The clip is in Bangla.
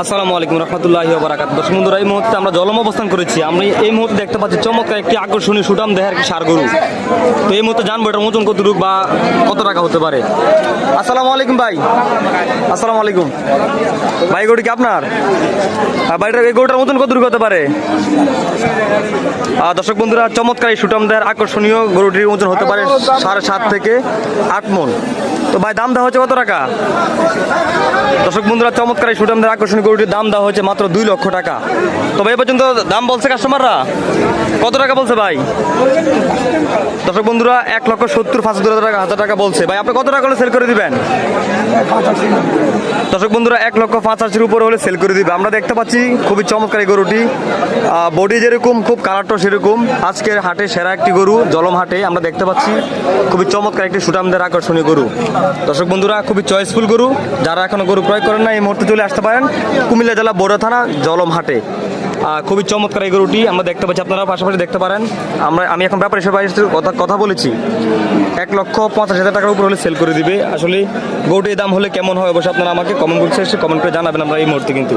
আসসালামু আলাইকুম রহমতুল্লাহি ওয়া বারাকাতুহু। দর্শক বন্ধুরা, এই মুহূর্তে আমরা জলম অবস্থান করেছি। আমরা এই মুহূর্তে দেখতে পাচ্ছি চমৎকার একটি আকর্ষণীয় সুঠাম দেহের একটি ষাঁড় গরু। তো এই মুহূর্তে জানবো এটার ওজন কতটুকু বা কত টাকা হতে পারে। আসসালামু আলাইকুম ভাই। আসসালামু আলাইকুম ভাই, গরুটি কি আপনার? ভাইটার এই গরুটার ওজন কতটুকু হতে পারে? দর্শক বন্ধুরা, চমৎকার এই সুঠাম দেহের আকর্ষণীয় গরুটির ওজন হতে পারে 7.5 থেকে 8 মণ। তো ভাই দাম দেওয়া হচ্ছে কত টাকা? দর্শক বন্ধুরা, চমৎকার এই সুঠাম দেহের আকর্ষণীয় গরুটির দাম দেওয়া হয়েছে মাত্র 2 লক্ষ টাকা। তবে এ পর্যন্ত দাম বলছে কাস্টমাররা কত টাকা বলছে ভাই? দর্শক বন্ধুরা, 1,70,75,000 টাকা বলছে। ভাই আপনি কত টাকা হলে সেল করে দিবেন? দর্শক বন্ধুরা, 1,85,000 উপরে হলে সেল করে দিবে। আমরা দেখতে পাচ্ছি খুবই চমৎকার এই গরুটি, বডি যেরকম খুব কালারটাও সেরকম। আজকের হাটে সেরা একটি গরু, জলম হাটে আমরা দেখতে পাচ্ছি খুবই চমৎকার একটি সুঠামদের আকর্ষণীয় গরু। দর্শক বন্ধুরা, খুবই চয়েসফুল গরু। যারা এখনো গরু ক্রয় করেন না, এই মুহূর্তে চলে আসতে পারেন কুমিল্লা জেলা বড়ুয়া থানা জলম হাটে। খুবই চমৎকার এই গরুটি আমরা দেখতে পাচ্ছি, আপনারা পাশাপাশি দেখতে পারেন। আমি এখন ব্যাপারে সবাই কথা বলেছি, 1,50,000 টাকার উপর হলে সেল করে দিবে। আসলে গরুটির দাম হলে কেমন হয় অবশ্যই আপনারা আমাকে কমেন্ট বক্সে এসে কমেন্ট করে জানাবেন। আমরা এই মুহূর্তে কিন্তু